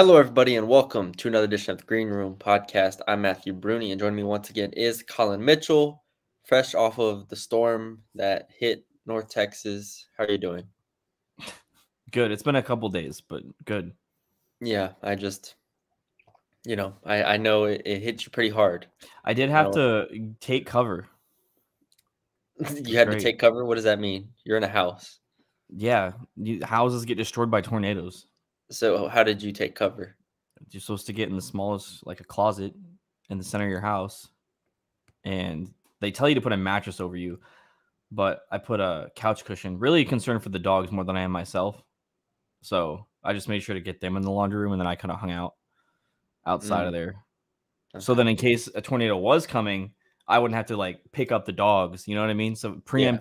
Hello, everybody, and welcome to another edition of the Green Room Podcast. I'm Matthew Brune, and joining me once again is Colin Mitchell, fresh off of the storm that hit North Texas. How are you doing? Good. It's been a couple days, but good. Yeah, I just, I know it hit you pretty hard. I did You have know, to take cover. you It's had to great. take cover. What does that mean? You're in a house. Yeah, houses get destroyed by tornadoes. So, how did you take cover? You're supposed to get in the smallest, like a closet in the center of your house, and they tell you to put a mattress over you, but I put a couch cushion. Really concerned for the dogs more than I am myself. So I just made sure to get them in the laundry room, and then I kind of hung out outside of Mm, there. So then, okay. in case a tornado was coming, I wouldn't have to like pick up the dogs. You know what I mean? So Yeah,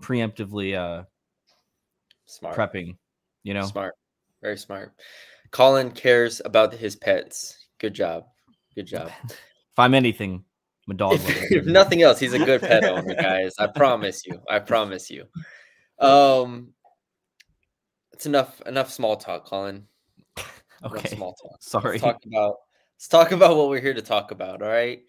preemptively smart, prepping. You know, smart, very smart. Colin cares about his pets. Good job. Good job. if I'm anything, I'm a dog lover. If nothing else, he's a good pet owner, guys. I promise you. I promise you. Um, it's enough small talk, Colin. Enough Okay, small talk. Let's talk sorry. about let's talk about what we're here to talk about, all right?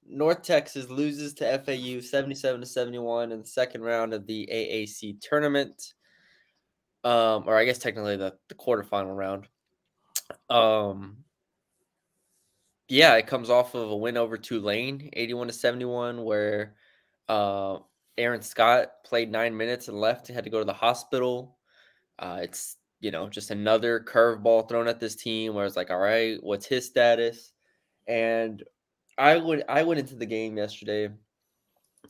North Texas loses to FAU 77-71 in the second round of the AAC tournament. Or I guess technically the quarterfinal round. Um, yeah, it comes off of a win over Tulane, 81-71, where uh Aaron Scott played 9 minutes and left. He had to go to the hospital. It's just another curveball thrown at this team where it's like, all right, what's his status? And I went into the game yesterday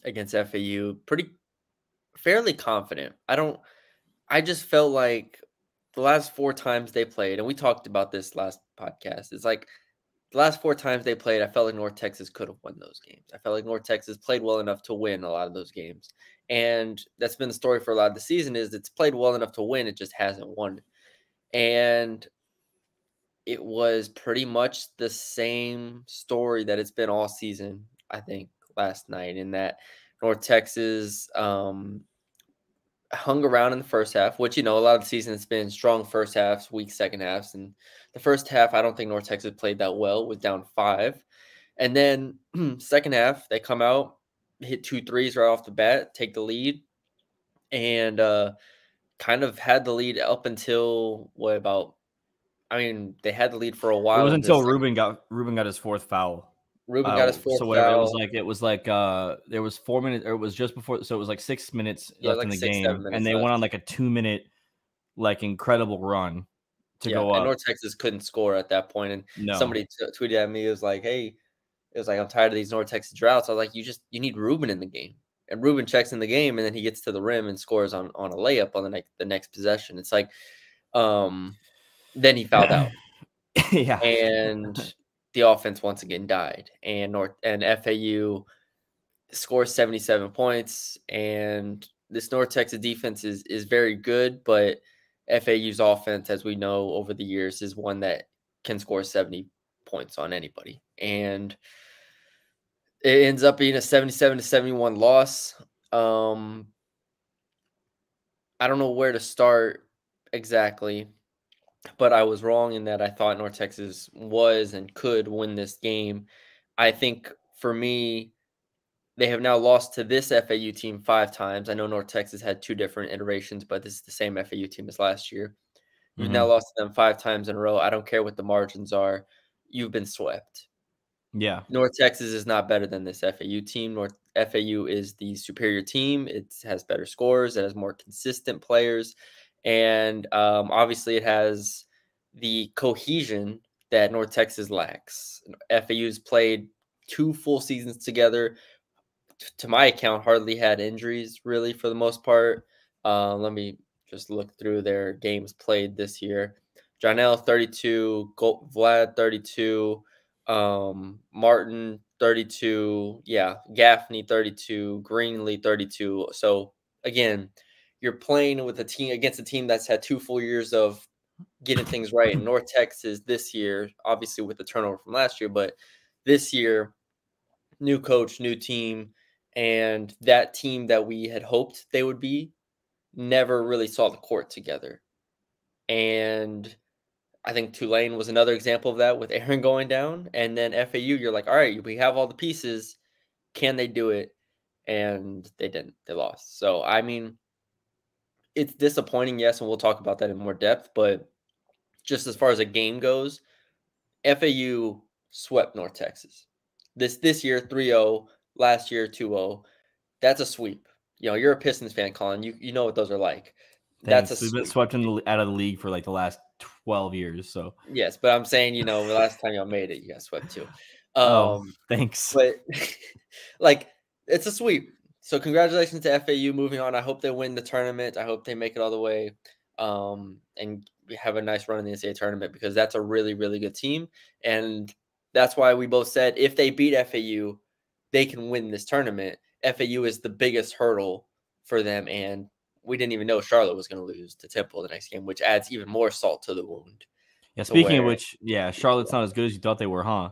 against FAU pretty fairly confident. I just felt like the last four times they played, and we talked about this last podcast. It's like the last four times they played, I felt like North Texas could have won those games. I felt like North Texas played well enough to win a lot of those games. And that's been the story for a lot of the season is it's played well enough to win, it just hasn't won. And it was pretty much the same story that it's been all season, I think, last night, in that North Texas hung around in the first half, which, a lot of the season has been strong first halves, weak second halves. And the first half, I don't think North Texas played that well, was down 5. And then second half, they come out, hit 2 threes right off the bat, take the lead, and kind of had the lead up until they had the lead for a It while was into the until second. Ruben got his fourth foul. Ruben got his fourth So whatever foul. it was like there was 4 minutes, or it was just before. So it was like 6 minutes Yeah, left in like the 6, 7 game, and minutes they went on left. like a 2 minute like incredible run to Yeah, go and up. North Texas couldn't score at that point. And No, somebody tweeted at me, it was like, "Hey," it was like, "I'm tired of these North Texas droughts." I was like, you need Ruben in the game." And Ruben checks in the game, and then he gets to the rim and scores on a layup on the next possession. It's like, um, then he fouled out, yeah, and the offense once again died. And FAU scores 77 points, and this North Texas defense is very good, but FAU's offense, as we know over the years, is one that can score 70 points on anybody. And it ends up being a 77-71 loss. Um, I don't know where to start exactly, but I was wrong in that I thought North Texas was and could win this game. I think for me, they have now lost to this FAU team 5 times. I know North Texas had 2 different iterations, but this is the same FAU team as last year. You've now hmm lost to them 5 times in a row. I don't care what the margins are. You've been swept. yeah. North Texas is not better than this FAU team. FAU is the superior team. It has better scores. It has more consistent players. And obviously, it has the cohesion that North Texas lacks. FAU's played 2 full seasons together. To my account, hardly had injuries really for the most part. Let me just look through their games played this year. Jonell 32, Vlad 32, Martin 32, yeah, Gaffney 32, Greenlee 32. So again, you're playing with a team against a team that's had 2 full years of getting things right. In North Texas this year, obviously with the turnover from last year, but this year, new coach, new team, and that team that we had hoped they would be never really saw the court together. And I think Tulane was another example of that with Aaron going down. And then FAU, you're like, all right, we have all the pieces. Can they do it? And they didn't. They lost. So, I mean, it's disappointing, yes, and we'll talk about that in more depth. But just as far as a game goes, FAU swept North Texas. This year 3-0, last year 2-0. That's a sweep. You're a Pistons fan, Colin. You know what those are like. That's a Thanks. We've been sweep. swept out of the league for like the last 12 years. So, Yes, but I'm saying, the last time y'all made it, you got swept too. oh, thanks. But like it's a sweep. So congratulations to FAU moving on. I hope they win the tournament. I hope they make it all the way. And have a nice run in the NCAA tournament because that's a really, really good team. And that's why we both said if they beat FAU, they can win this tournament. FAU is the biggest hurdle for them. And we didn't even know Charlotte was going to lose to Temple the next game, which adds even more salt to the wound. Yeah, speaking of which, yeah, Charlotte's not as good as you thought they were, huh?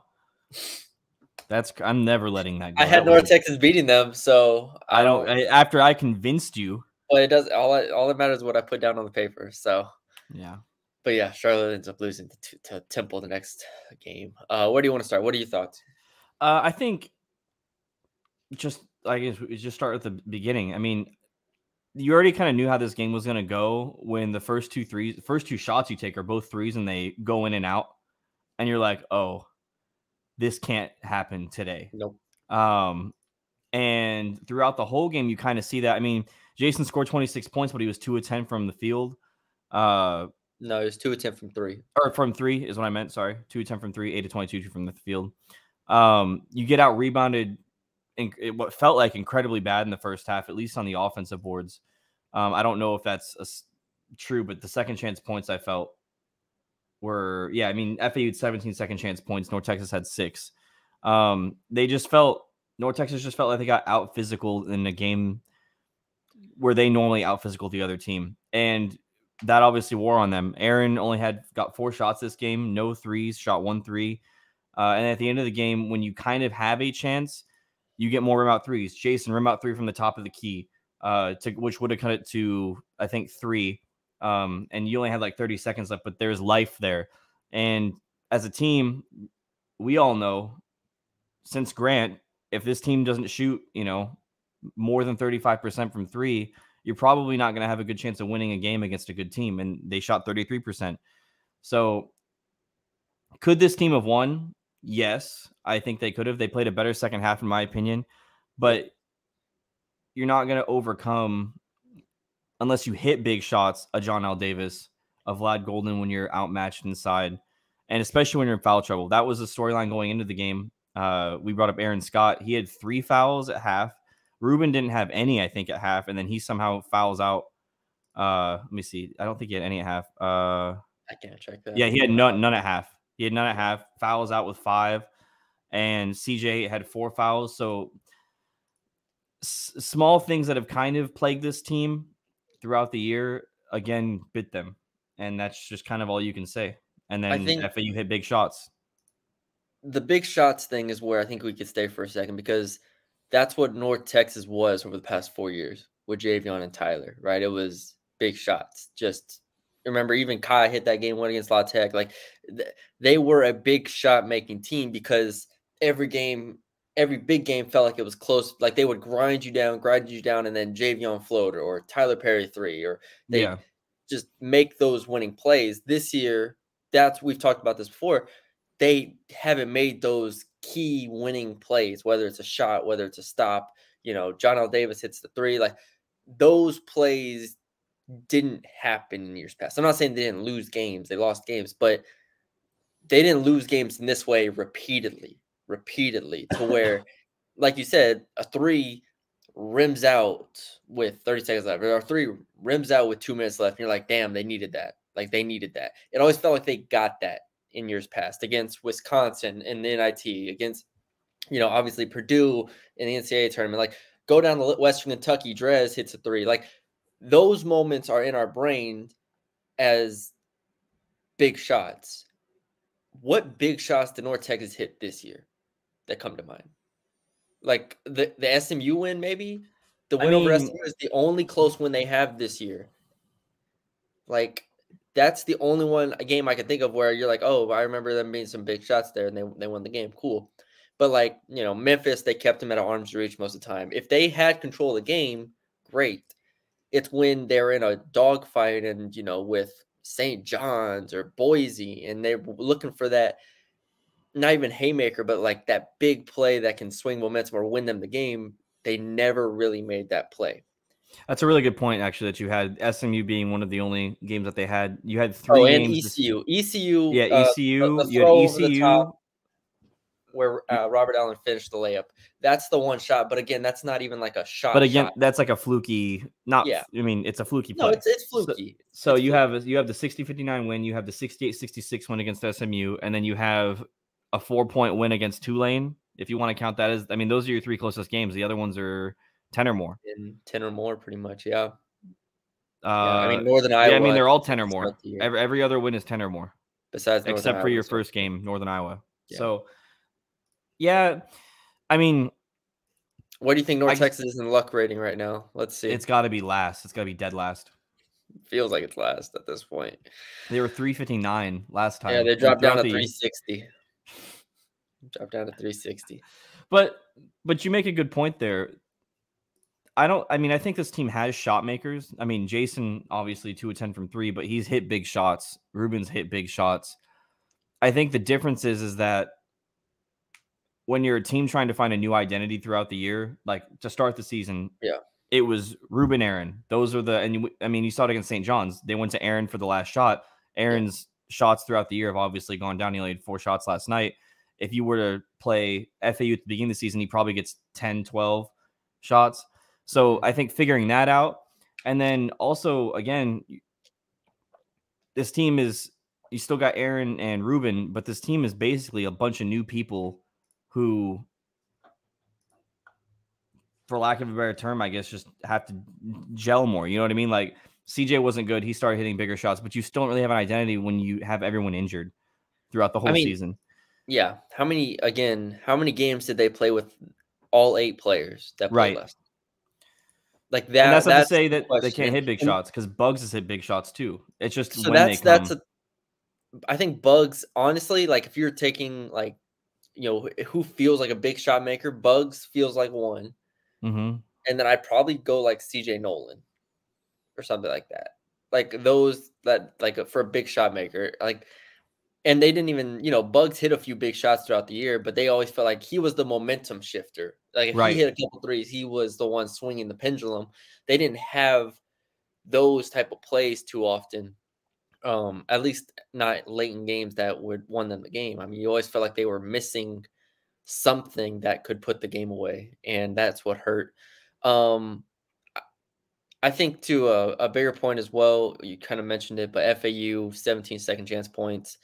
I'm never letting that go. I had North Texas beating them, so I don't. After I convinced you. Well, it does. All that matters is what I put down on the paper. So yeah, but yeah, Charlotte ends up losing to Temple the next game. Where do you want to start? What are your thoughts? I think I guess we just start at the beginning. I mean, you already kind of knew how this game was going to go when the first two shots you take are both threes and they go in and out, and you're like, oh, this can't happen today. Nope. And throughout the whole game, you kind of see that. I mean, Jason scored 26 points, but he was 2 of 10 from the field. No, it was 2 of 10 from 3. Or from 3 is what I meant. Sorry, 2 of 10 from 3, 8 of 22 from the field. You get out rebounded in what felt like incredibly bad in the first half, at least on the offensive boards. I don't know if that's true, but the second chance points I felt were, I mean, FAU had 17 second chance points. North Texas had 6. North Texas just felt like they got out physical in a game where they normally out physical the other team. And that obviously wore on them. Aaron got 4 shots this game, no threes, shot 1 3. And at the end of the game, when you kind of have a chance, you get more rim out threes. Jason, rim out 3 from the top of the key, which would have cut it to, I think, 3. And you only had like 30 seconds left, but there's life there. And as a team, we all know since Grant, if this team doesn't shoot, more than 35% from 3, you're probably not going to have a good chance of winning a game against a good team. And they shot 33%. So could this team have won? Yes, I think they could have. They played a better second half, in my opinion. But you're not going to overcome, unless you hit big shots, a John L. Davis, a Vlad Golden when you're outmatched inside, and especially when you're in foul trouble. That was the storyline going into the game. We brought up Aaron Scott. He had 3 fouls at half. Ruben didn't have any, I think, at half, and then he somehow fouls out. Let me see. I don't think he had any at half. I can't check that. Yeah, he had none at half. He had none at half. Fouls out with 5, and CJ had 4 fouls. So small things that have kind of plagued this team throughout the year, again, bit them. And that's just kind of all you can say. And then FAU hit big shots. The big shots thing is where I think we could stay for a second because that's what North Texas was over the past 4 years with Javion and Tyler, right? It was big shots. Just remember, even Kai hit that game 1 against La Tech. Like they were a big shot making team because every big game felt like it was close. Like they would grind you down, and then Javion floater or Tyler Perry 3, or they just make those winning plays. This year, we've talked about this before. They haven't made those key winning plays, whether it's a shot, whether it's a stop. John L. Davis hits the 3. Like those plays didn't happen in years past. I'm not saying they didn't lose games. They lost games, but they didn't lose games in this way repeatedly to where, like you said, a 3 rims out with 30 seconds left, or a 3 rims out with 2 minutes left. And you're like, damn, they needed that. Like they needed that. It always felt like they got that in years past against Wisconsin in the NIT, against, obviously Purdue in the NCAA tournament. Like go down to Western Kentucky, Drez hits a 3. Like those moments are in our brain as big shots. What big shots did North Texas hit this year that come to mind? Like the SMU win, maybe? The win over SMU is the only close win they have this year. Like that's the only a game I can think of where you're like, "Oh, I remember them being some big shots there, and they won the game, cool." But, like, Memphis, they kept them at arm's reach most of the time. If they had control of the game, great. It's when they're in a dogfight and, with St. John's or Boise, and they're looking for that, not even haymaker, but, like, that big play that can swing momentum or win them the game, they never really made that play. That's a really good point, actually, that you had SMU being one of the only games that they had. You had Oh, 3 and games this ECU. ECU, Yeah, the ECU, you had throw over the top ECU. where, y Robert Allen finished the layup. That's the one shot, but again, that's not even like a But shot again, shot. that's like a fluky not Yeah. f I mean, it's a fluky No, play. it's So fluky. so It's you fluky. have the 60-59 win, you have the 68-66 win against SMU, and then you have a 4-point win against Tulane, if you wanna count that as I mean, those are your 3 closest games. The other ones are 10 or more. In 10 or more pretty much, yeah. Yeah, I Uh, mean, Northern yeah, I Iowa, mean, I they're think, all is like 10 or to start more. the year, Every other win is 10 or more, besides Northern except for Iowa your to start first the year. game, Northern Iowa. Yeah. So, yeah, I mean, What do you think I North just Texas is in luck rating right now? Let's see. it's gotta be last. It's gotta be dead last. Feels like it's last at this point. They were 359 last Yeah, time, they and dropped down throughout to the 360. Dropped down to 360. but you make a good point there. I mean, I think this team has shot makers. I mean, Jason obviously 2 of 10 from 3, but he's hit big shots. Ruben's hit big shots. I think the difference is that when you're a team trying to find a new identity throughout the year, like to start the season, Yeah. it was Ruben, Aaron. Those are the, and I mean, you saw it against St. John's. They went to Aaron for the last shot. Yeah. Aaron's shots throughout the year have obviously gone down. He only had 4 shots last night. If you were to play FAU at the beginning of the season, he probably gets 10, 12 shots. So Mhm. I think figuring that out. And then also, again, this team is, you still got Aaron and Ruben, but this team is basically a bunch of new people who, for lack of a better term, I guess, just have to gel more. You know what I mean? Like CJ wasn't good. He started hitting bigger shots, but you still don't really have an identity when you have everyone injured throughout the I whole mean, season. yeah. How many games did they play with all 8 players that played Right. last? Like And that's not to that's say the that they question. can't hit big And shots because Bugs has hit big shots too. It's just so when they that's come. a I think Bugs, honestly, like, if you're taking, like, who feels like a big shot maker, Bugs feels like one, Mm-hmm. and then I'd probably go, like, CJ Nolan or something like that. Like, those that like, for a big shot maker, like, and they didn't even, Bugs hit a few big shots throughout the year, but they always felt like he was the momentum shifter. Like, if he Right. hit a couple threes, he was the one swinging the pendulum. They didn't have those type of plays too often. At least not late in games that would won them the game. I mean, you always felt like they were missing something that could put the game away, and that's what hurt. Um, I think to a bigger point as well, you kind of mentioned it, but FAU 17 second chance points.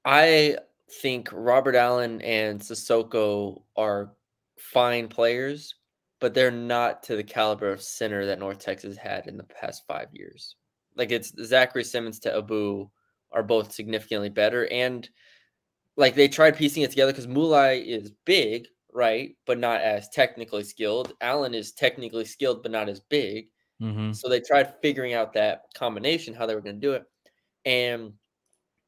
I think Robert Allen and Sissoko are fine players, but they're not to the caliber of center that North Texas had in the past 5 years. Like, it's Zachary Simmons to Abu are both significantly better, and like, they tried piecing it together because Mulai is big, right, but not as technically skilled. Allen is technically skilled, but not as big. Mm-hmm. So they tried figuring out that combination, how they were going to do it, and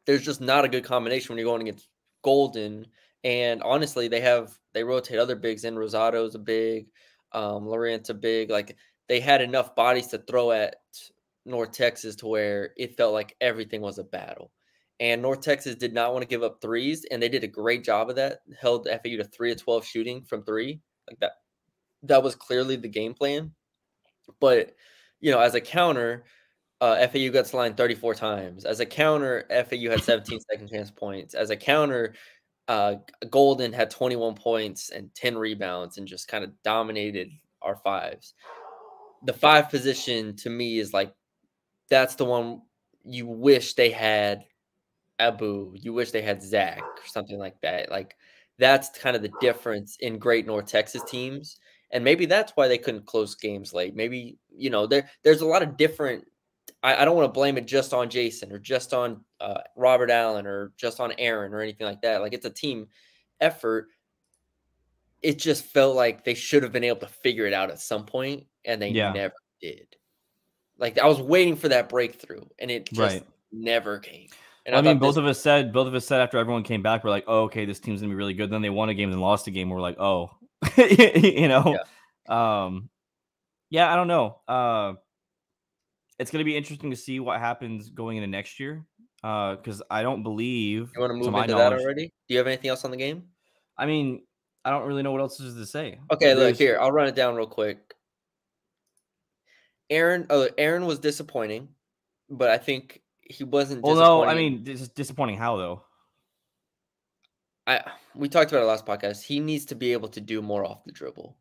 there's just not a good combination when you're going against Golden. And honestly, they rotate other bigs in. Rosado's a big, Lorent's a big. Like, they had enough bodies to throw at North Texas to where it felt like everything was a battle. And North Texas did not want to give up threes, and they did a great job of that. Held FAU to 3 of 12 shooting from 3. Like, that was clearly the game plan. But as a counter, FAU got to the line 34 times. As a counter, FAU had 17 second chance points. As a counter, Golden had 21 points and 10 rebounds and just kind of dominated our fives. The 5 position to me is like, that's the one you wish they had Abu. You wish they had Zach or something like that. Like, that's kind of the difference in great North Texas teams. And maybe that's why they couldn't close games late. Maybe, there's a lot of different. I don't want to blame it just on Jason or just on Robert Allen or just on Aaron or anything like that. Like, it's a team effort. It just felt like they should have been able to figure it out at some point, and they Yeah. never did. Like I was waiting for that breakthrough, and it just Right. never came. And Well, I I mean, thought both this, of us said after everyone came back, we're like, oh, okay, this team's gonna be really good. Then they won a game and lost a game. We're like, oh, you know, yeah, yeah, I don't know. It's gonna be interesting to see what happens going into next year. Because I don't believe, you want to to move my into that knowledge, already? Do you have anything else on the game? I mean, I don't really know what else is to say. Okay, look There's here. I'll run it down real quick. Aaron was disappointing, but I think he wasn't well, no, I disappointing. mean, this is disappointing. How though? We talked about it last podcast. He needs to be able to do more off the dribble.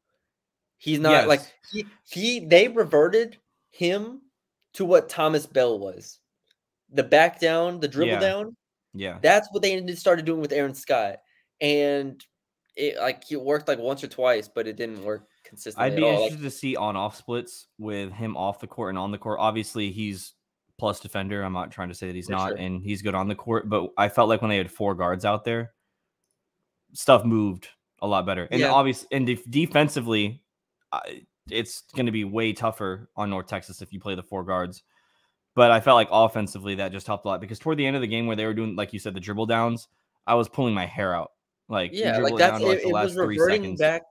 He's not like Yes, they reverted him to what Thomas Bell was. The back down, the dribble yeah, down. yeah. That's what they started doing with Aaron Scott. And it worked like once or twice, but it didn't work consistently I'd at be all. Like interested to see on-off splits with him off the court and on the court. Obviously, he's plus defender. I'm not trying to say that he's for not, sure. and he's good on the court. But I felt like when they had 4 guards out there, stuff moved a lot better. And Yeah. obviously, and defensively, it's going to be way tougher on North Texas if you play the 4 guards. But I felt like offensively that just helped a lot because toward the end of the game where they were doing, like you said, the dribble downs, I was pulling my hair out. Like you Yeah, like dribble it that's down to like the it was last 3 reverting seconds. back.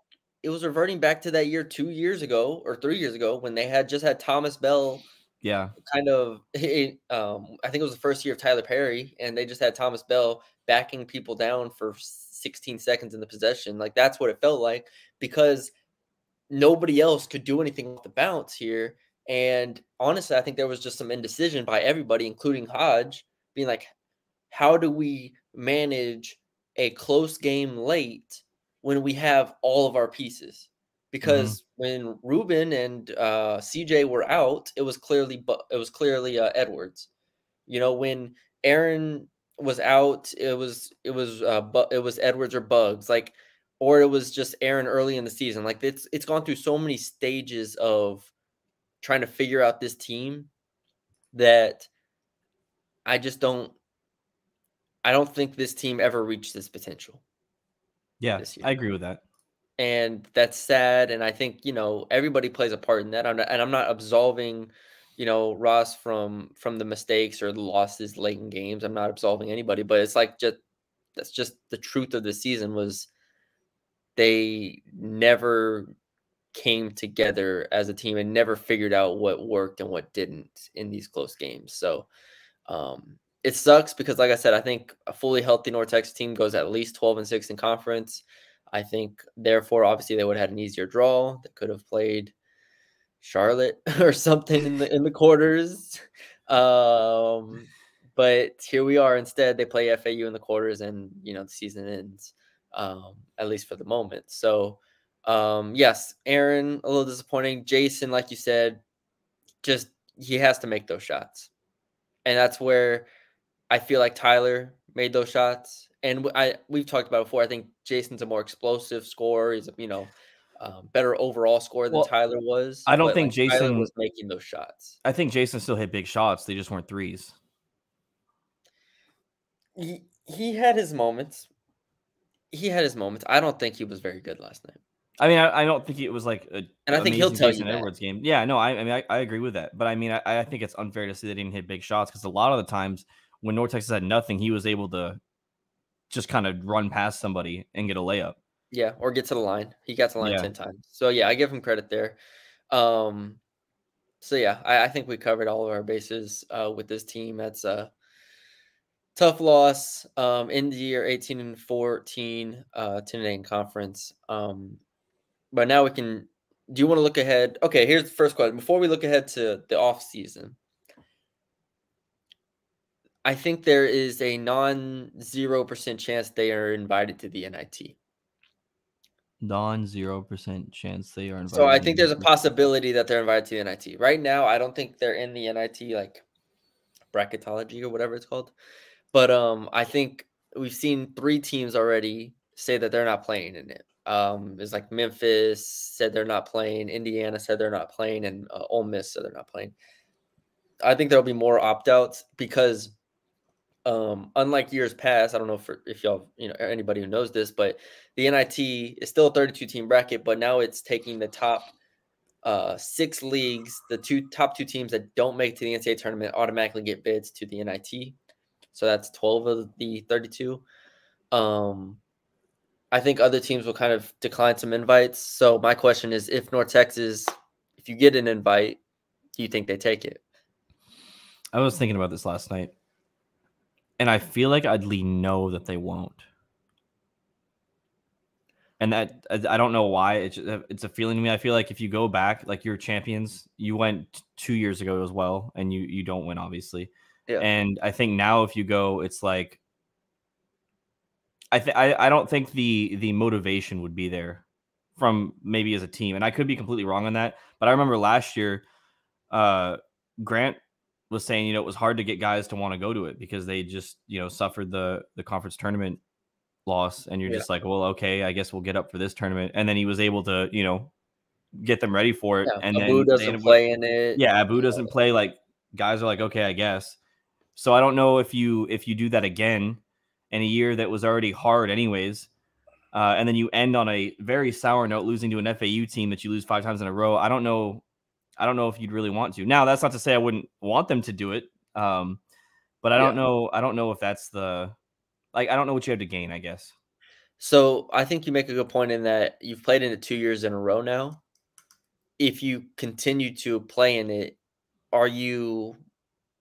It was reverting back to that year 2 years ago or 3 years ago when they had just had Thomas Bell Yeah. kind of I think it was the first year of Tyler Perry, and they just had Thomas Bell backing people down for 16 seconds in the possession. Like that's what it felt like because nobody else could do anything off the bounce here. And honestly, I think there was just some indecision by everybody, including Hodge, being like, how do we manage a close game late when we have all of our pieces? Mm-hmm. Because when Ruben and CJ were out, it was clearly Edwards. You know, when Aaron was out, it was Edwards or Bugs, like, or it was just Aaron early in the season. Like it's gone through so many stages of trying to figure out this team that I just don't. I don't think this team ever reached its potential Yeah, this year. I agree with that. And that's sad. And I think, everybody plays a part in that. I'm not absolving, Ross from the mistakes or the losses late in games. I'm not absolving anybody, but it's like that's just the truth of the season was they never came together as a team and never figured out what worked and what didn't in these close games. So it sucks because, like I said, I think a fully healthy North Texas team goes at least 12-6 in conference. I think, therefore, obviously, they would have had an easier draw. They could have played Charlotte or something in the quarters. But here we are. Instead, they play FAU in the quarters, and the season ends. At least for the moment. So, yes, Aaron, a little disappointing. Jason, like you said, just he has to make those shots, and that's where I feel like Tyler made those shots, and we've talked about it before. I think Jason's a more explosive scorer. He's better overall scorer than Well, Tyler was, I don't but like think Tyler Jason. was making those shots. I think Jason still hit big shots. They just weren't threes. He had his moments. He had his moments. I don't think he was very good last night, I mean, I don't think it was like an and I think he'll amazing tell you Jason that. Edwards game. Yeah, no, I mean, I agree with that. But I mean, I think it's unfair to say they didn't hit big shots because a lot of the times when North Texas had nothing, he was able to just kind of run past somebody and get a layup. Yeah, or get to the line. He got to the line Yeah. 10 times. So yeah, I give him credit there. Um, so yeah, I think we covered all of our bases with this team. That's a tough loss. In the year 18-14, 10-8 in conference. But now we can. Do you want to look ahead? Okay, here's the first question. Before we look ahead to the off season, I think there is a non-0% chance they are invited to the NIT. Non-0% chance they are So invited I to the think there's a NIT. possibility that they're invited to the NIT. Right now, I don't think they're in the NIT like bracketology or whatever it's called. But I think we've seen 3 teams already say that they're not playing in it. It's like Memphis said they're not playing, Indiana said they're not playing, and Ole Miss said they're not playing. I think there'll be more opt-outs because unlike years past, I don't know if y'all, anybody who knows this, but the NIT is still a 32 team bracket, but now it's taking the top 6 leagues, the top two teams that don't make it to the NCAA tournament automatically get bids to the NIT. So that's 12 of the 32. I think other teams will kind of decline some invites. So my question is, if North Texas, if you get an invite, do you think they take it? I was thinking about this last night, and I feel like I'd know that they won't. And that I don't know why. It's a feeling to me. I feel like if you go back, like you're champions, you went 2 years ago as well, and you don't win, obviously. Yeah. And I think now if you go, it's like I don't think the motivation would be there from maybe as a team, and I could be completely wrong on that. But I remember last year, Grant was saying, it was hard to get guys to want to go to it because they just suffered the conference tournament loss, and you're just like, well, okay, I guess we'll get up for this tournament. And then he was able to get them ready for it, Yeah. and Abu then they doesn't ended up play in it. yeah, Abu doesn't play. Like, guys are like, okay, I guess. So I don't know if you do that again in a year that was already hard anyways, and then you end on a very sour note, losing to an FAU team that you lose 5 times in a row. I don't know if you'd really want to. Now, that's not to say I wouldn't want them to do it, but I don't know. I don't know if that's I don't know what you have to gain, I guess. So I think you make a good point in that you've played in it 2 years in a row now. If you continue to play in it, are you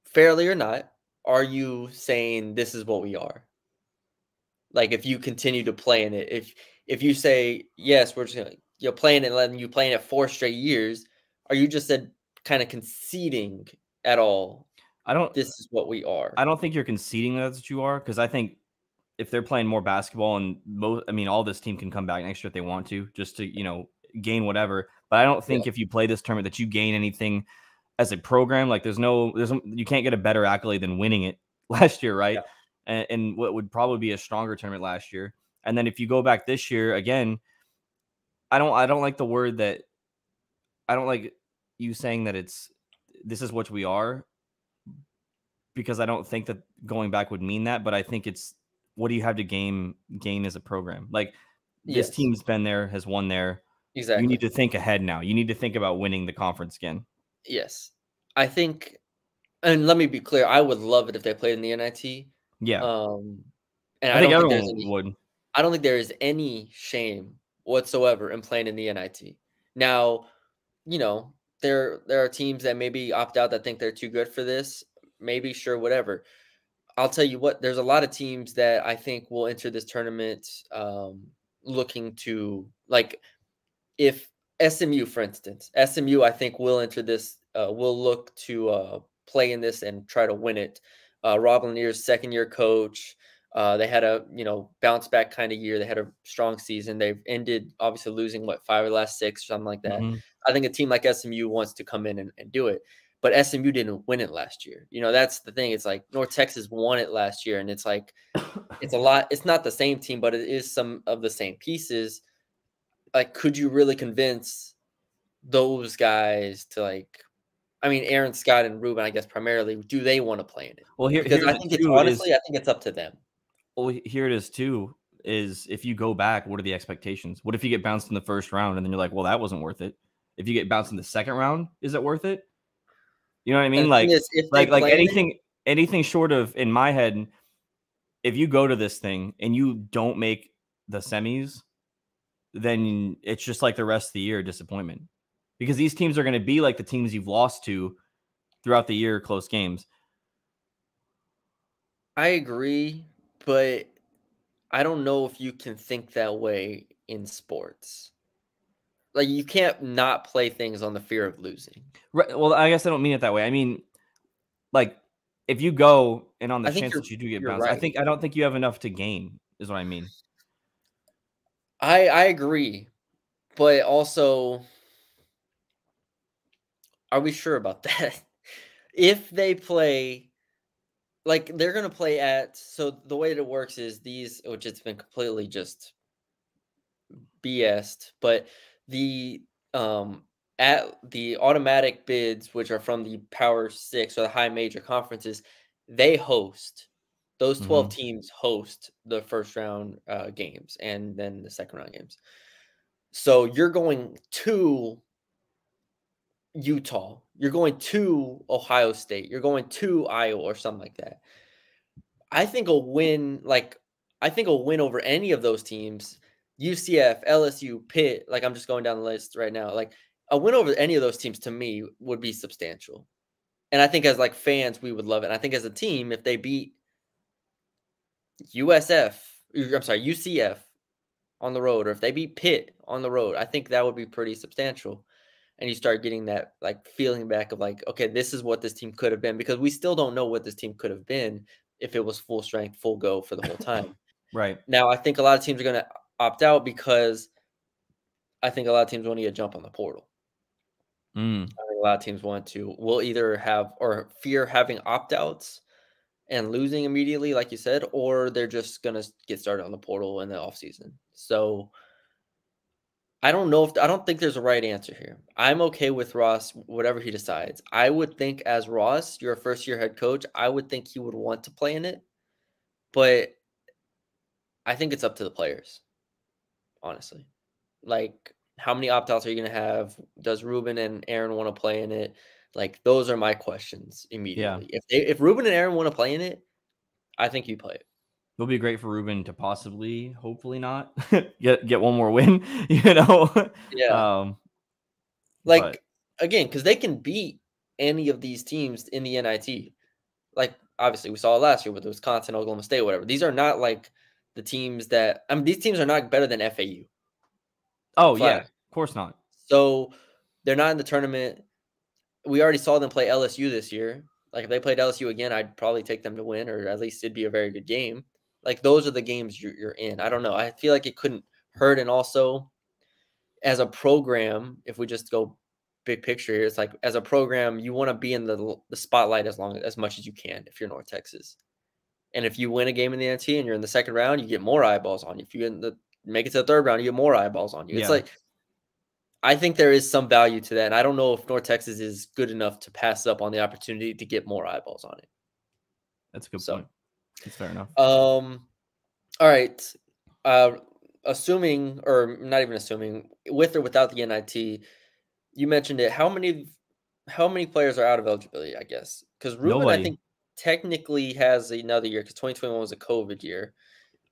fairly or not? Are you saying this is what we are? Like, if you continue to play in it, if you say yes, we're just gonna playing it, letting you playing it 4 straight years, are you just said kind of conceding at all? I don't. This is what we are. I don't think you're conceding that's what you are, because I think if they're playing more basketball and all this team can come back next year if they want to, just to gain whatever. But I don't Yeah, think if you play this tournament that you gain anything as a program. Like, you can't get a better accolade than winning it last year, right? yeah. And what would probably be a stronger tournament last year. And then if you go back this year again, I don't like the word that I don't like you saying that this is what we are, because I don't think that going back would mean that. But I think it's, what do you have to gain as a program? Like, this Yes, team's been there, has won there. You need exactly. to think ahead now. You need to think about winning the conference again. Yes. I think, and let me be clear, I would love it if they played in the NIT. Yeah. Um, and I think everyone would. I don't think there is any shame whatsoever in playing in the NIT. Now, there are teams that maybe opt out that think they're too good for this. Maybe, sure, whatever. I'll tell you what, there's a lot of teams that I think will enter this tournament looking to, like, if SMU, for instance, SMU, I think will enter this, will look to play in this and try to win it. Rob Lanier's second year coach. They had a bounce back kind of year. They had a strong season. They've ended obviously losing 5 of the last 6 or something like that. Mhm. I think a team like SMU wants to come in and do it. But SMU didn't win it last year. That's the thing. It's like North Texas won it last year, and it's like it's a lot. It's not the same team, but it is some of the same pieces. Like, could you really convince those guys to, like, I mean, Aaron Scott and Ruben, I guess, primarily, do they want to play in it? Well, Because here's I it think it's too. honestly, I think it's up to them. Well, here it is too. Is if you go back, what are the expectations? What if you get bounced in the first round and then you're like, well, that wasn't worth it? If you get bounced in the second round, is it worth it? You know what I And mean? the thing Like, is, if they play in it, anything short of, in my head, if you go to this thing and you don't make the semis, then it's just like the rest of the year disappointment, because these teams are going to be like the teams you've lost to throughout the year, close games. I agree, but I don't know if you can think that way in sports. Like, you can't not play things on the fear of losing. Right. Well, I guess I don't mean it that way. I mean, like, if you go and on the I think chance that you do get you're bounced, right. I don't think you have enough to gain, is what I mean. I agree, but also, are we sure about that? If they play, like, they're gonna play at, so the way that it works is these, which it's been completely just BS'd, but the at the automatic bids, which are from the Power Six or the high major conferences, they host, those 12 Mhm. teams host the first round games and then the second round games. So you're going to Utah. You're going to Ohio State. You're going to Iowa or something like that. I think a win over any of those teams, UCF, LSU, Pitt, like I'm just going down the list right now. Like a win over any of those teams to me would be substantial. And I think as like fans, we would love it. And I think as a team, if they beat UCF on the road, or if they beat Pitt on the road, I think that would be pretty substantial. And you start getting that like feeling back of like, okay, this is what this team could have been, because we still don't know what this team could have been if it was full strength, full go for the whole time. Right. Now, I think a lot of teams are going to opt out because I think a lot of teams want to get a jump on the portal. I think a lot of teams will either have or fear having opt outs and losing immediately, like you said, or they're just going to get started on the portal in the offseason. So I don't think there's a right answer here. I'm okay with Ross, whatever he decides. I would think as Ross, you're a first-year head coach, I would think he would want to play in it. But I think it's up to the players, honestly. Like, how many opt-outs are you going to have? Does Ruben and Aaron want to play in it? Like, those are my questions immediately. Yeah. If Ruben and Aaron want to play in it, I think you play it. It'll be great for Ruben to possibly, hopefully not, get one more win, you know? Yeah. Again, because they can beat any of these teams in the NIT. Like, obviously, we saw it last year with Wisconsin, Oklahoma State, whatever. These are not like the teams that – these teams are not better than FAU. Oh, yeah. Of course not. So, they're not in the tournament. We already saw them play LSU this year. Like, if they played LSU again, I'd probably take them to win, or at least it'd be a very good game. Like, those are the games you're in. I don't know. I feel like it couldn't hurt. And also, as a program, if we just go big picture here, it's like as a program, you want to be in the spotlight as much as you can if you're North Texas. And if you win a game in the NT and you're in the second round, you get more eyeballs on you. If you make it to the third round, you get more eyeballs on you. Yeah. It's like, I think there is some value to that. And I don't know if North Texas is good enough to pass up on the opportunity to get more eyeballs on it. That's a good point. That's fair enough. All right. Assuming, or not even assuming, with or without the NIT, you mentioned it. How many players are out of eligibility, I guess? Because Ruben, I think, technically has another year because 2021 was a COVID year.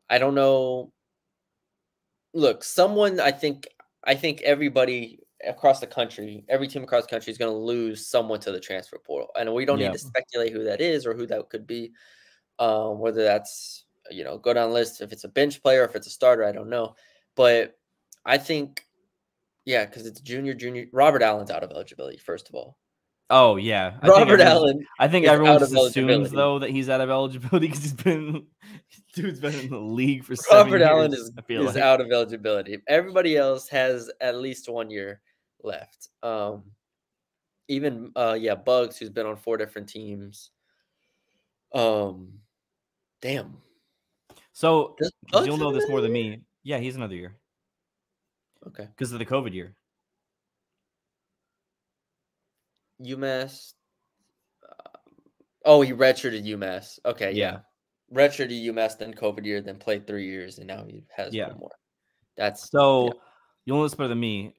I don't know. Look, I think everybody across the country, every team across the country is going to lose someone to the transfer portal. And we don't need to speculate who that is or who that could be. Whether that's, go down the list, if it's a bench player, if it's a starter, I don't know. But I think, yeah, because it's junior, Robert Allen's out of eligibility, first of all. Oh, yeah. I think everyone just assumes, though, that he's out of eligibility because dude's been in the league for 7 years. Robert Allen is out of eligibility. Everybody else has at least 1 year left. Even Bugs, who's been on 4 different teams. Damn. So you'll know this more than me. Yeah, he's another year. Okay. Because of the COVID year. UMass. He redshirted UMass. Okay, yeah. Redshirted UMass, then COVID year, then played 3 years, and now he has 1 more. You'll know this better than me.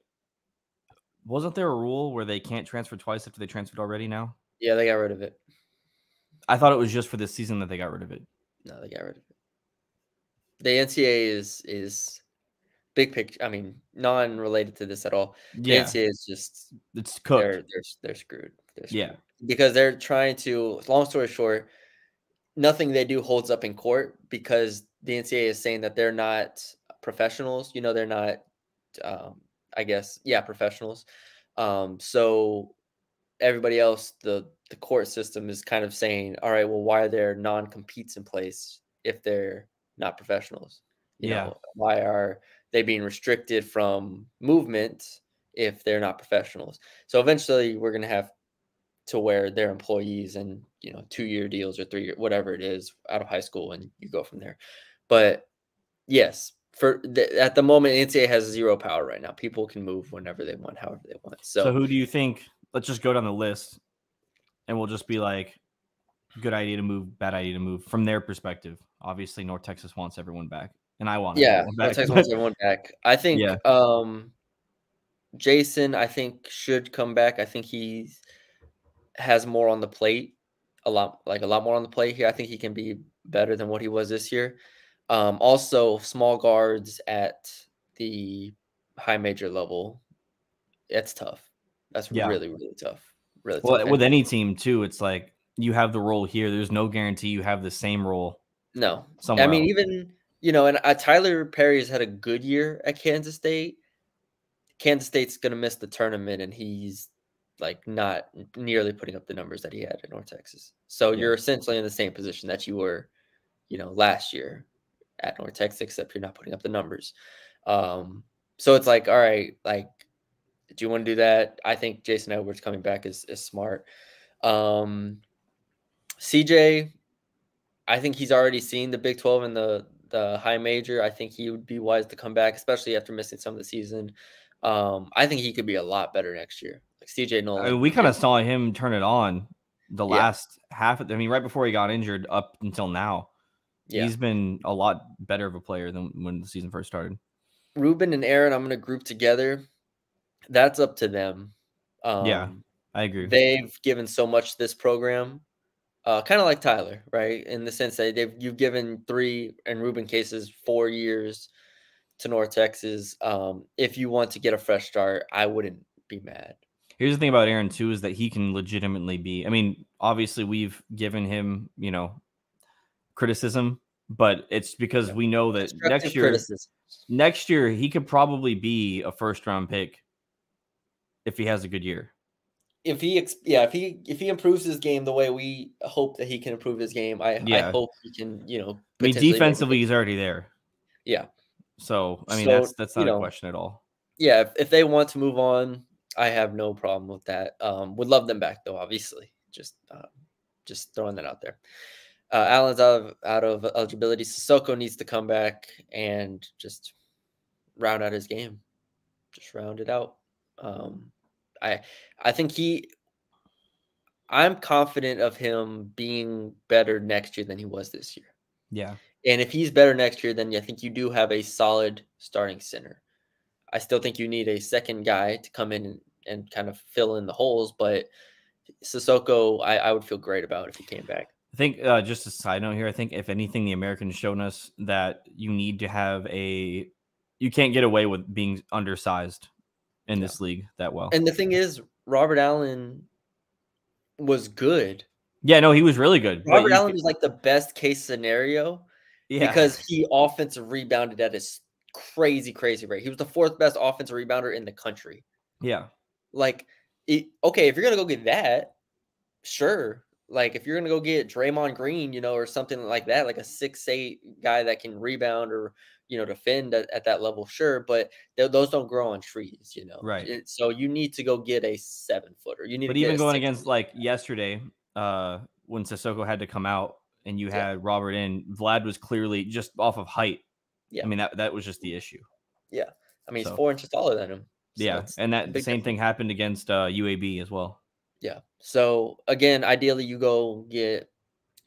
Wasn't there a rule where they can't transfer twice after they transferred already now? Yeah, they got rid of it. I thought it was just for this season that they got rid of it. No, they got rid of it. The NCAA is big picture. I mean, non-related to this at all. The NCAA is just it's cooked. They're screwed. Because they're trying to. Long story short, nothing they do holds up in court because the NCAA is saying that they're not professionals. They're not. Professionals. So everybody else, the court system is kind of saying, all right, well, why are there non-competes in place if they're not professionals? Why are they being restricted from movement if they're not professionals? So eventually we're going to have to where they're employees and, 2-year deals or 3-year, whatever it is, out of high school, and you go from there. But yes, at the moment, NCAA has 0 power right now. People can move whenever they want, however they want. So who do you think? Let's just go down the list, and we'll just be like, good idea to move, bad idea to move from their perspective. Obviously, North Texas wants everyone back, and I want everyone back. North Texas wants everyone back. I think Jason, I think, should come back. I think he has more on the plate, a lot more on the plate here. I think he can be better than what he was this year. Also, small guards at the high major level, it's tough. That's Yeah. really, really tough. Really tough. Well, with And any team too, it's like you have the role here. There's no guarantee you have the same role no, I somewhere mean, else. even and Tyler Perry's had a good year at Kansas State. Kansas State's going to miss the tournament, and he's like not nearly putting up the numbers that he had at North Texas. So Yeah. you're essentially in the same position that you were, last year at North Texas, except you're not putting up the numbers. So it's like, all right, like, do you want to do that? I think Jason Edwards coming back is smart. CJ, I think he's already seen the Big 12 and the high major. I think he would be wise to come back, especially after missing some of the season. I think he could be a lot better next year. Like CJ I mean, Nolan we kind of is, saw him turn it on the yeah, last half. I mean, right before he got injured, up until now, yeah. he's been a lot better of a player than when the season first started. Ruben and Aaron, I'm going to group together. That's up to them. Yeah, Um, I agree. they've given so much to this program, kind of like Tyler, right? In the sense that you've given 3, in Ruben cases, 4 years to North Texas. If you want to get a fresh start, I wouldn't be mad. Here's the thing about Aaron too is that he can legitimately be. I mean, obviously we've given him, criticism, but it's because Yeah. we know that Constructive criticism. next year he could probably be a first round pick if he has a good year. If he improves his game the way we hope that he can improve his game, I Yeah. hope he can, I mean, potentially maybe defensively he's already there. yeah. So, I mean, So, that's not a question at all. yeah, if they want to move on, I have no problem with that. Would love them back though, obviously. Just throwing that out there. Allen's out of eligibility. Sissoko needs to come back and just round out his game. Just round it out. Um, I I think I'm confident of him being better next year than he was this year. Yeah. And if he's better next year, then I think you do have a solid starting center. I still think you need a second guy to come in and kind of fill in the holes, but Sissoko, I would feel great about if he came back. I think just a side note here, I think if anything, the Americans shown us that you need to have you can't get away with being undersized in Yeah. this league that well. And the thing is, Robert Allen was good. Yeah, no, he was really good, but Robert Allen was like the best case scenario yeah, because he offensive rebounded at his crazy, crazy rate. He was the 4th best offensive rebounder in the country. yeah, Like, okay, if you're gonna go get that, sure. Like, if you're gonna go get Draymond Green, or something like that, like a 6'8" guy that can rebound or defend at that level, sure. But those don't grow on trees. right. So you need to go get a 7-footer. You need to But get even a going 6. against like yesterday, when Sissoko had to come out and you Yeah, had Robert in, Vlad was clearly just off of height. I yeah, mean that was just the issue. yeah. I mean, he's So 4 inches taller than him, so yeah, that's and a that the big same thing difference. happened against UAB as well. Yeah. So again, ideally, you go get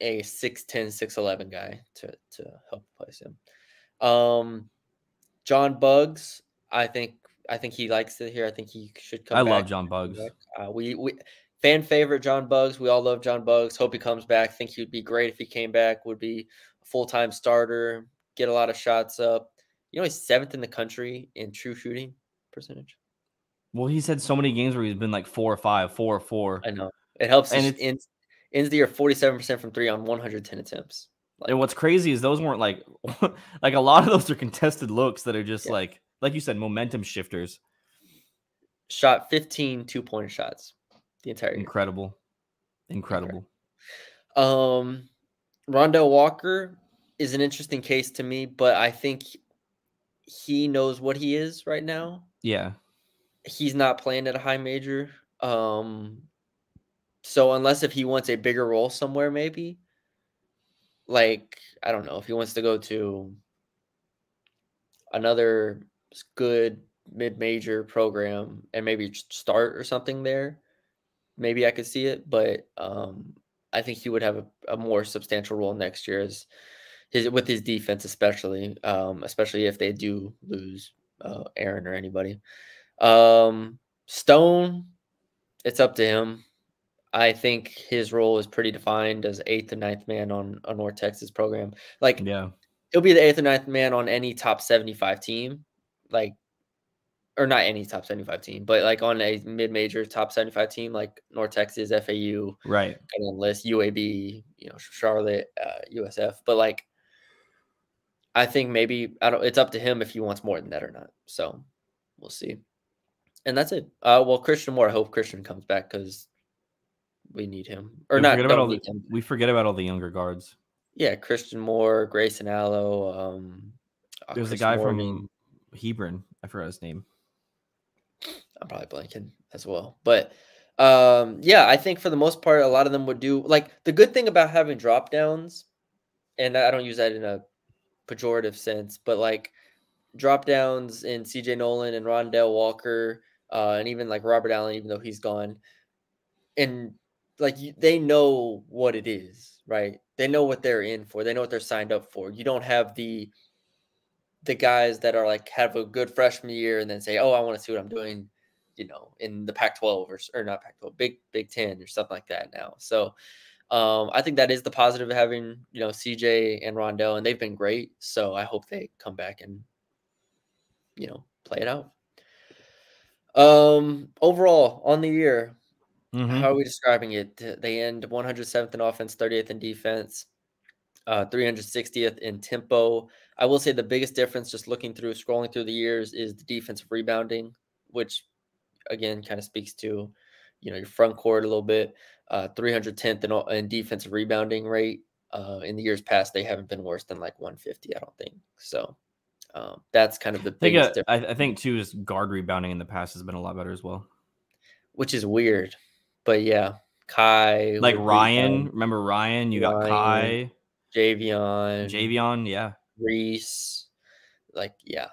a 6'10", 6'11" guy to help replace him. John Buggs, I think he likes it here. I think he should I come love back. John Buggs. We fan favorite John Buggs. We all love John Buggs. Hope he comes back. Think he'd be great if he came back. Would be a full-time starter. Get a lot of shots up. He's 7th in the country in true shooting percentage. Well, he's had so many games where he's been like 4 or 5, 4 or 4. I know it helps. And His it's ends the year 47% from 3 on 110 attempts. and Like, what's crazy is those weren't like like a lot of those are contested looks that are just yeah, like you said, momentum shifters. shot 15 2-point shots the entire year. Incredible. Incredible. Incredible. Rondell Walker is an interesting case to me, but I think he knows what he is right now. Yeah. He's not playing at a high major. So unless if he wants a bigger role somewhere, maybe, like, I don't know, if he wants to go to another good mid-major program and maybe start or something there, maybe I could see it. But I think he would have a more substantial role next year as with his defense, especially if they do lose Aaron or anybody. Stone, it's up to him. I think his role is pretty defined as 8th or 9th man on a North Texas program. Like, Yeah. he'll be the 8th or 9th man on any top 75 team, like, or not any top 75 team, but like on a mid-major top 75 team, like North Texas, FAU, Right. kind of list, UAB, Charlotte, USF. But like, I think maybe it's up to him if he wants more than that or not. So we'll see. And that's it. Well, Christian Moore, I hope Christian comes back because we need him. Or We forget not, about don't need him. we forget about all the younger guards. Yeah, Christian Moore, Grayson Allo, There's a Christian guy Morgan. from Hebron. I forgot his name. I'm probably blanking as well. But yeah, I think for the most part, a lot of them would do like the good thing about having drop downs, and I don't use that in a pejorative sense, but like drop downs in CJ Nolan and Rondell Walker, and even like Robert Allen, even though he's gone, and like they know what it is, right? They know what they're in for. They know what they're signed up for. You don't have the guys that are like have a good freshman year and then say, "Oh, I want to see what I'm doing," in the Pac-12 or not Pac-12, Big Ten or something like that now. So I think that is the positive of having CJ and Rondell, and they've been great. So I hope they come back and play it out. Overall on the year, Mm-hmm. how are we describing it? They end 107th in offense, 38th in defense, 360th in tempo. I will say the biggest difference, just scrolling through the years, is the defensive rebounding, which again kind of speaks to your front court a little bit. 310th in defensive rebounding rate. In the years past, they haven't been worse than like 150, I don't think. So that's kind of the biggest difference. I think too is guard rebounding in the past has been a lot better as well. Which is weird, but yeah, Kai Like would Ryan, rebound. remember Ryan? You got Ryan, Kai, Javion, yeah. Reese, like yeah.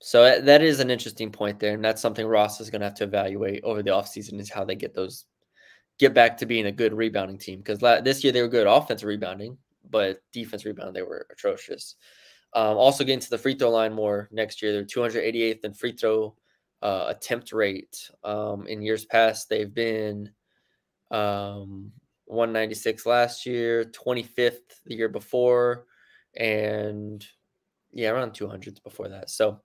So that is an interesting point there, and that's something Ross is going to have to evaluate over the offseason is how they get back to being a good rebounding team, because this year they were good offensive rebounding, but defense rebounding they were atrocious. Also getting to the free throw line more next year, they're 288th in free throw attempt rate. In years past, they've been 196 last year, 25th the year before, and yeah, around 200s before that. So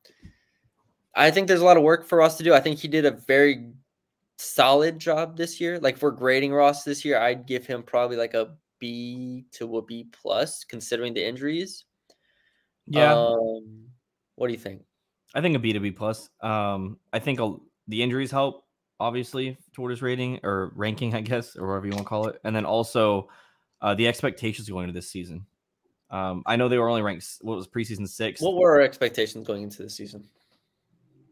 I think there's a lot of work for Ross to do. I think he did a very solid job this year. Like, if we're grading Ross this year, I'd give him probably like a B to a B plus, considering the injuries. Yeah. What do you think? I think a B to B plus. I think the injuries help, obviously, toward his rating or ranking, I guess, or whatever you want to call it. And then also the expectations going into this season. I know they were only ranked, what was preseason 6th. What were our expectations going into the season?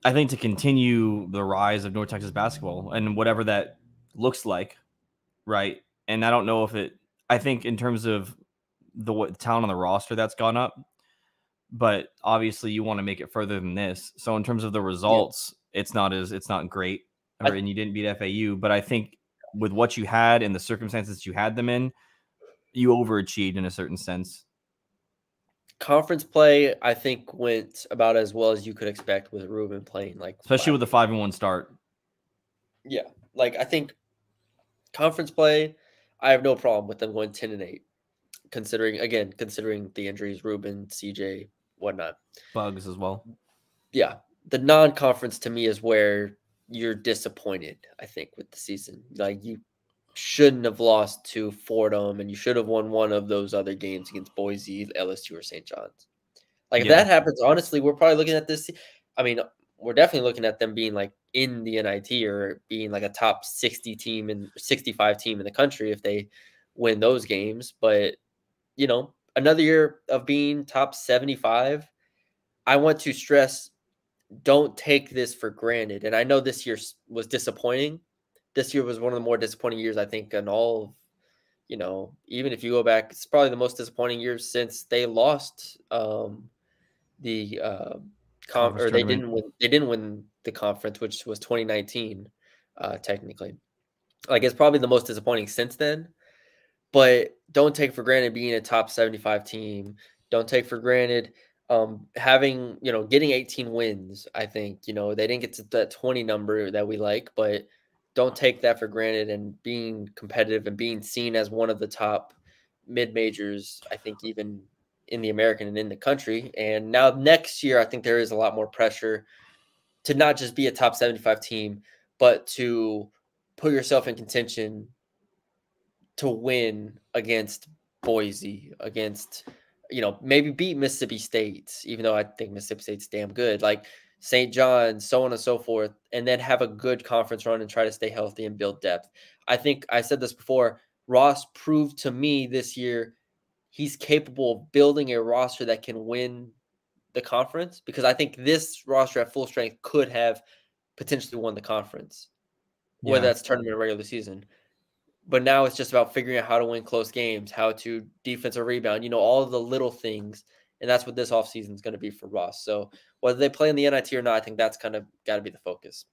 I think to continue the rise of North Texas basketball and whatever that looks like, right? And I don't know if I think in terms of the talent on the roster that's gone up, but obviously you want to make it further than this. So in terms of the results, it's not great, and you didn't beat FAU. But I think with what you had and the circumstances you had them in, you overachieved in a certain sense. Conference play, I think, went about as well as you could expect with Ruben playing, like especially with the 5-1 start. Yeah, like I think conference play, I have no problem with them going 10-8, considering the injuries, Ruben, CJ, whatnot, Bugs as well. Yeah, the non-conference to me is where you're disappointed. I think with the season, like you shouldn't have lost to Fordham, and you should have won one of those other games against Boise, LSU, or St. John's. Like if that happens, honestly, we're probably looking at this. I mean, we're definitely looking at them being like in the NIT or being like a top 60 team and 65 team in the country if they win those games. But another year of being top 75. I want to stress, don't take this for granted. And I know this year was disappointing. This year was one of the more disappointing years, I think, in all of, even if you go back, it's probably the most disappointing years since they lost the or they didn't win the conference, which was 2019, technically. Like, it's probably the most disappointing since then. But don't take for granted being a top 75 team. Don't take for granted Having, getting 18 wins, I think, they didn't get to that 20 number that we like, but don't take that for granted, and being competitive and being seen as one of the top mid majors, I think, even in the American and in the country. And now next year, I think there is a lot more pressure to not just be a top 75 team, but to put yourself in contention to win against Boise, against, maybe beat Mississippi State, even though I think Mississippi State's damn good, like St. John's, so on and so forth, and then have a good conference run and try to stay healthy and build depth. I think I said this before. Ross proved to me this year he's capable of building a roster that can win the conference, because I think this roster at full strength could have potentially won the conference, whether Yeah, that's tournament or regular season. But now it's just about figuring out how to win close games, how to defensive rebound, all of the little things. And that's what this offseason is going to be for Ross. So whether they play in the NIT or not, I think that's kind of got to be the focus.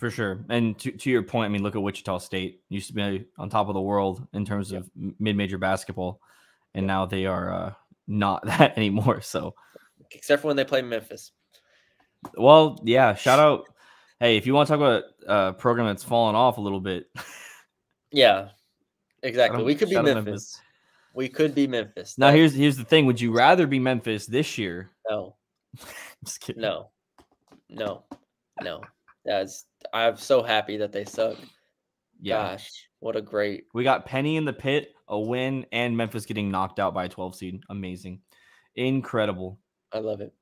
for sure. And to your point, I mean, look at Wichita State. Used to be on top of the world in terms of mid-major basketball, and now they are not that anymore. So, except for when they play Memphis. Well, yeah. Shout out. Hey, if you want to talk about a program that's fallen off a little bit, yeah, exactly. We could be Memphis. We could be Memphis. Now, here's the thing. Would you rather be Memphis this year? No. Just kidding. No. I'm so happy that they suck. Yeah. Gosh, what a great. We got Penny in the pit, a win, and Memphis getting knocked out by a 12 seed. Amazing. Incredible. I love it.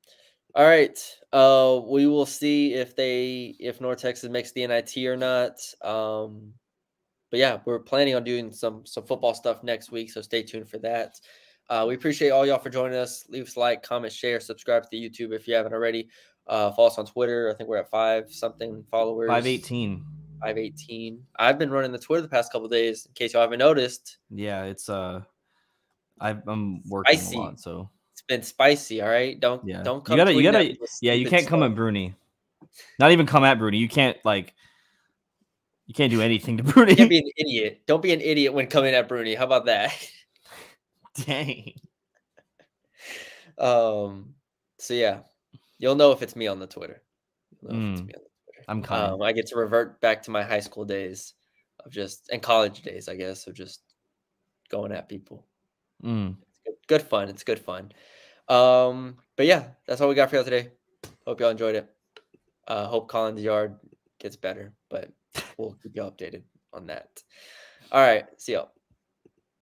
All right. We will see if North Texas makes the NIT or not. But yeah, we're planning on doing some football stuff next week, so stay tuned for that. We appreciate all y'all for joining us. Leave us a like, comment, share, subscribe to the YouTube if you haven't already. Follow us on Twitter. I think we're at 5-something followers. 518. 518. I've been running the Twitter the past couple of days, in case y'all haven't noticed. Yeah, it's I'm working spicy. A lot, so it's been spicy. All right, don't come. You gotta. Yeah, you can't come at Brune. Not even come at Brune. You can't You can't do anything to Brune. You can't be an idiot. Don't be an idiot when coming at Brune. How about that? Dang. So yeah, you'll know if it's me on the Twitter. I'm kind. I get to revert back to my high school days and college days, I guess, of just going at people. It's good fun. It's good fun. But yeah, that's all we got for y'all today. Hope y'all enjoyed it. Hope Colin's yard gets better, but we'll keep y'all updated on that. All right. See y'all.